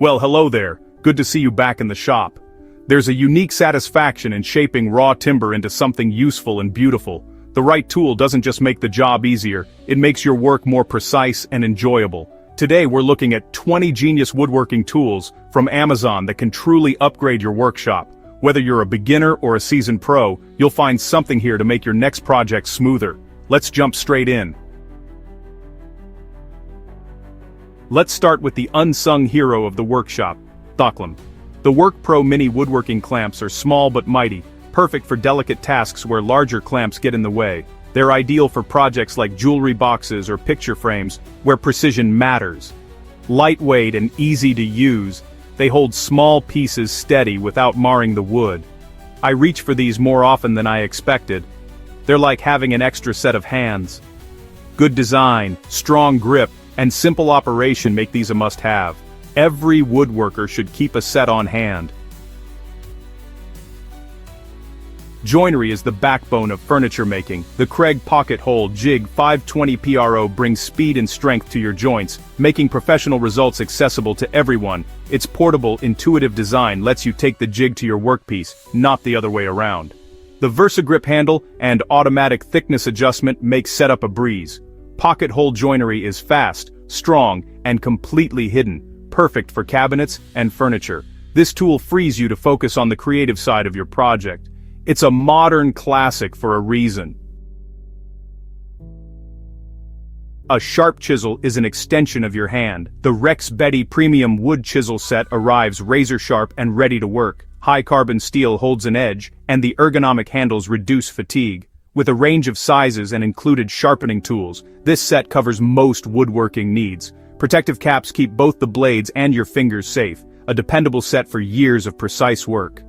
Well, hello there. Good to see you back in the shop. There's a unique satisfaction in shaping raw timber into something useful and beautiful. The right tool doesn't just make the job easier, it makes your work more precise and enjoyable. Today we're looking at 20 genius woodworking tools from Amazon that can truly upgrade your workshop. Whether you're a beginner or a seasoned pro, you'll find something here to make your next project smoother. Let's jump straight in. Let's start with the unsung hero of the workshop, Thoclam. The WORKPRO mini woodworking clamps are small but mighty, perfect for delicate tasks where larger clamps get in the way. They're ideal for projects like jewelry boxes or picture frames, where precision matters. Lightweight and easy to use, they hold small pieces steady without marring the wood. I reach for these more often than I expected. They're like having an extra set of hands. Good design, strong grip, and simple operation make these a must-have. Every woodworker should keep a set on hand. Joinery is the backbone of furniture making. The Kreg Pocket Hole Jig 520 PRO brings speed and strength to your joints, making professional results accessible to everyone. Its portable, intuitive design lets you take the jig to your workpiece, not the other way around. The VersaGrip handle and automatic thickness adjustment make setup a breeze. Pocket hole joinery is fast, strong, and completely hidden, perfect for cabinets and furniture. This tool frees you to focus on the creative side of your project. It's a modern classic for a reason. A sharp chisel is an extension of your hand. The REXBETI premium wood chisel set arrives razor sharp and ready to work. High carbon steel holds an edge, and the ergonomic handles reduce fatigue. With a range of sizes and included sharpening tools, this set covers most woodworking needs. Protective caps keep both the blades and your fingers safe, a dependable set for years of precise work.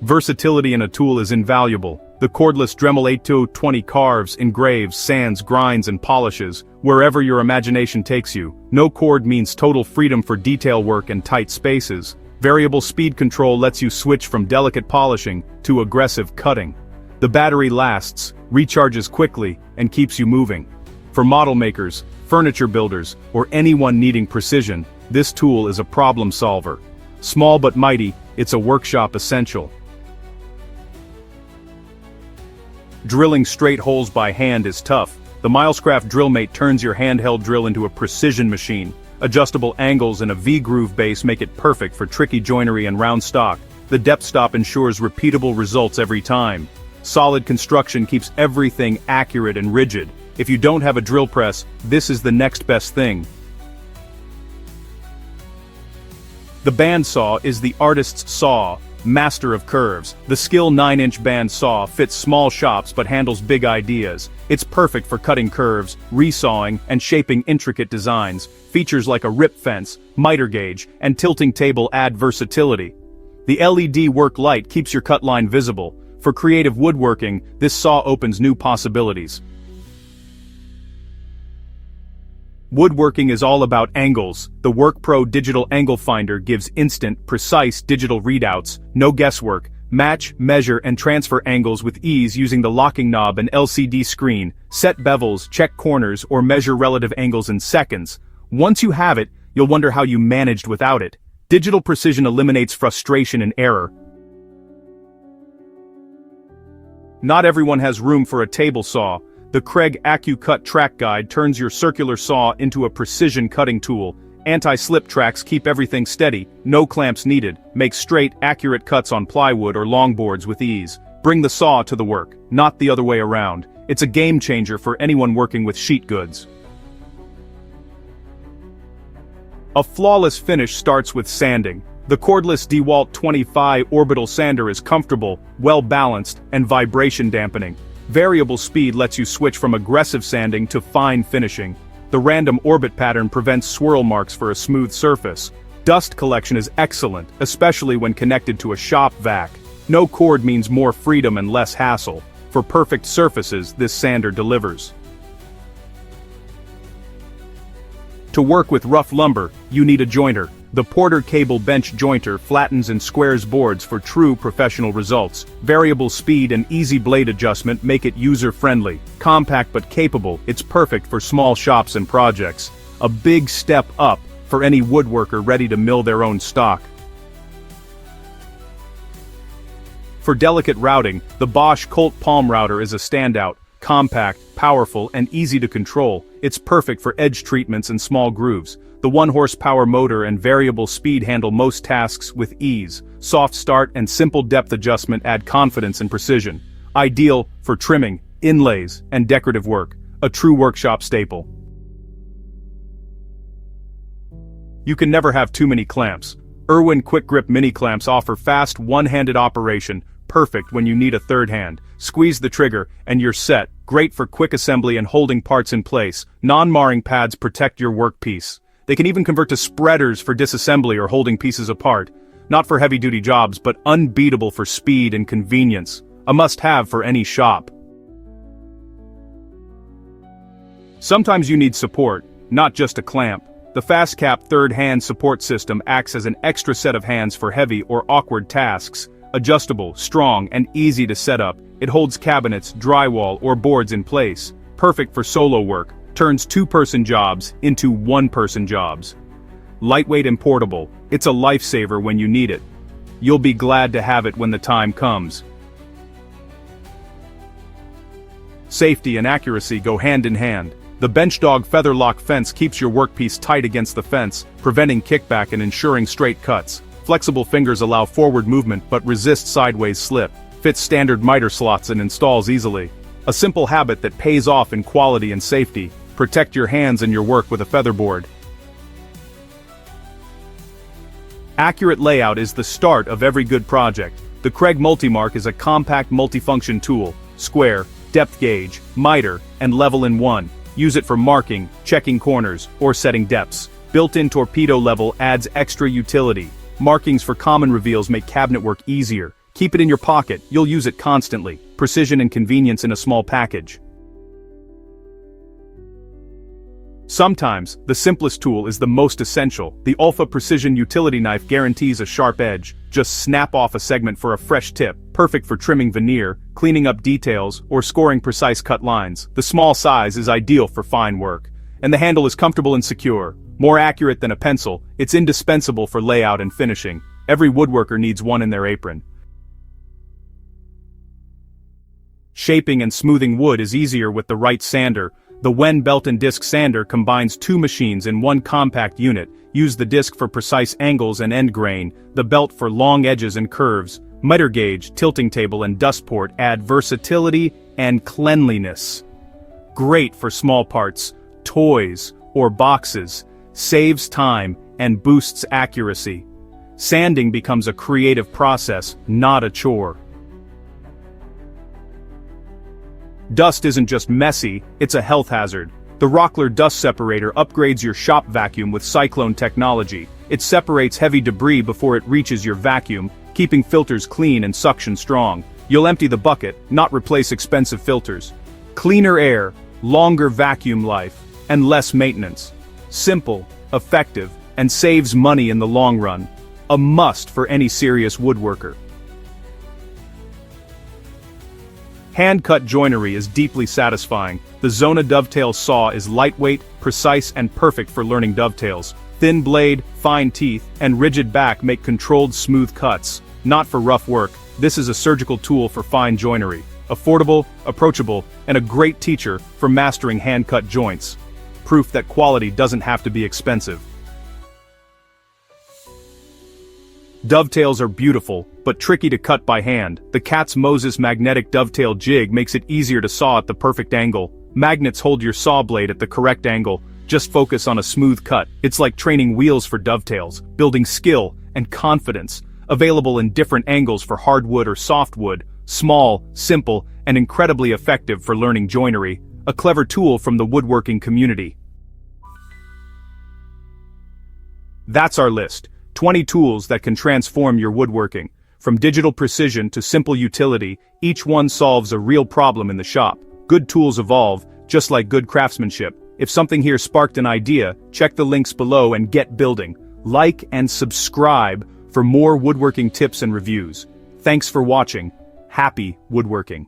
Versatility in a tool is invaluable. The cordless Dremel 8220 carves, engraves, sands, grinds, and polishes, wherever your imagination takes you. No cord means total freedom for detail work and tight spaces. Variable speed control lets you switch from delicate polishing to aggressive cutting. The battery lasts, recharges quickly, and keeps you moving. For model makers, furniture builders, or anyone needing precision, this tool is a problem solver. Small but mighty, it's a workshop essential. Drilling straight holes by hand is tough. The Milescraft DrillMate turns your handheld drill into a precision machine. Adjustable angles and a V-groove base make it perfect for tricky joinery and round stock. The depth stop ensures repeatable results every time. Solid construction keeps everything accurate and rigid. If you don't have a drill press, this is the next best thing. The bandsaw is the artist's saw, master of curves. The SKIL 9-inch bandsaw fits small shops but handles big ideas. It's perfect for cutting curves, resawing, and shaping intricate designs. Features like a rip fence, miter gauge, and tilting table add versatility. The LED work light keeps your cut line visible. For creative woodworking, this saw opens new possibilities. Woodworking is all about angles. The WORKPRO Digital Angle Finder gives instant, precise digital readouts, no guesswork. Match, measure, and transfer angles with ease using the locking knob and LCD screen. Set bevels, check corners, or measure relative angles in seconds. Once you have it, you'll wonder how you managed without it. Digital precision eliminates frustration and error. Not everyone has room for a table saw. The Kreg Accu-Cut track guide turns your circular saw into a precision cutting tool. Anti-slip tracks keep everything steady, no clamps needed, make straight, accurate cuts on plywood or longboards with ease. Bring the saw to the work, not the other way around. It's a game changer for anyone working with sheet goods. A flawless finish starts with sanding. The cordless DEWALT 25 Orbital sander is comfortable, well-balanced, and vibration dampening. Variable speed lets you switch from aggressive sanding to fine finishing. The random orbit pattern prevents swirl marks for a smooth surface. Dust collection is excellent, especially when connected to a shop vac. No cord means more freedom and less hassle. For perfect surfaces, this sander delivers. To work with rough lumber, you need a jointer. The Porter Cable Bench Jointer flattens and squares boards for true professional results. Variable speed and easy blade adjustment make it user-friendly. Compact but capable, it's perfect for small shops and projects. a big step up for any woodworker ready to mill their own stock. For delicate routing, the BOSCH Colt palm router is a standout, compact, powerful, and easy to control. It's perfect for edge treatments and small grooves. The 1-horsepower motor and variable speed handle most tasks with ease. Soft start and simple depth adjustment add confidence and precision. Ideal for trimming, inlays, and decorative work. A true workshop staple. You can never have too many clamps. Irwin Quick Grip Mini Clamps offer fast, one-handed operation, perfect when you need a third hand. Squeeze the trigger, and you're set. Great for quick assembly and holding parts in place. Non-marring pads protect your workpiece. They can even convert to spreaders for disassembly or holding pieces apart. Not for heavy-duty jobs, but unbeatable for speed and convenience. A must-have for any shop. Sometimes you need support, not just a clamp. The FastCap third-hand support system acts as an extra set of hands for heavy or awkward tasks. Adjustable, strong, and easy to set up, it holds cabinets, drywall, or boards in place. Perfect for solo work, turns two-person jobs into one-person jobs. Lightweight and portable, it's a lifesaver when you need it. You'll be glad to have it when the time comes. Safety and accuracy go hand in hand. The Benchdog Feather-Loc fence keeps your workpiece tight against the fence, preventing kickback and ensuring straight cuts. Flexible fingers allow forward movement but resist sideways slip. Fits standard miter slots and installs easily. A simple habit that pays off in quality and safety. Protect your hands and your work with a featherboard. Accurate layout is the start of every good project. The Kreg Multimark is a compact multifunction tool. Square, depth gauge, miter, and level in one. Use it for marking, checking corners, or setting depths. Built-in torpedo level adds extra utility. Markings for common reveals make cabinet work easier. Keep it in your pocket, you'll use it constantly. Precision and convenience in a small package. Sometimes, the simplest tool is the most essential. The OLFA Precision Utility Knife guarantees a sharp edge. Just snap off a segment for a fresh tip, perfect for trimming veneer, cleaning up details, or scoring precise cut lines. The small size is ideal for fine work. And the handle is comfortable and secure. More accurate than a pencil, it's indispensable for layout and finishing. Every woodworker needs one in their apron. Shaping and smoothing wood is easier with the right sander. The Wen belt and disc sander combines two machines in one compact unit. Use the disc for precise angles and end grain, the belt for long edges and curves. Miter gauge, tilting table, and dust port add versatility and cleanliness. Great for small parts, toys, or boxes. Saves time and boosts accuracy. Sanding becomes a creative process, not a chore. Dust isn't just messy, it's a health hazard. The Rockler dust separator upgrades your shop vacuum with cyclone technology. It separates heavy debris before it reaches your vacuum, keeping filters clean and suction strong. You'll empty the bucket, not replace expensive filters. Cleaner air, longer vacuum life, and less maintenance. Simple, effective, and saves money in the long run. A must for any serious woodworker. Hand-cut joinery is deeply satisfying. The Zona Dovetail Saw is lightweight, precise, and perfect for learning dovetails. Thin blade, fine teeth, and rigid back make controlled, smooth cuts. Not for rough work, this is a surgical tool for fine joinery. Affordable, approachable, and a great teacher for mastering hand-cut joints. Proof that quality doesn't have to be expensive. Dovetails are beautiful, but tricky to cut by hand. The Katz-Moses magnetic dovetail jig makes it easier to saw at the perfect angle. Magnets hold your saw blade at the correct angle. Just focus on a smooth cut. It's like training wheels for dovetails, building skill and confidence. Available in different angles for hardwood or softwood. Small, simple, and incredibly effective for learning joinery. A clever tool from the woodworking community. That's our list. 20 tools that can transform your woodworking. From digital precision to simple utility, each one solves a real problem in the shop. Good tools evolve, just like good craftsmanship. If something here sparked an idea, check the links below and get building. Like and subscribe for more woodworking tips and reviews. Thanks for watching. Happy woodworking.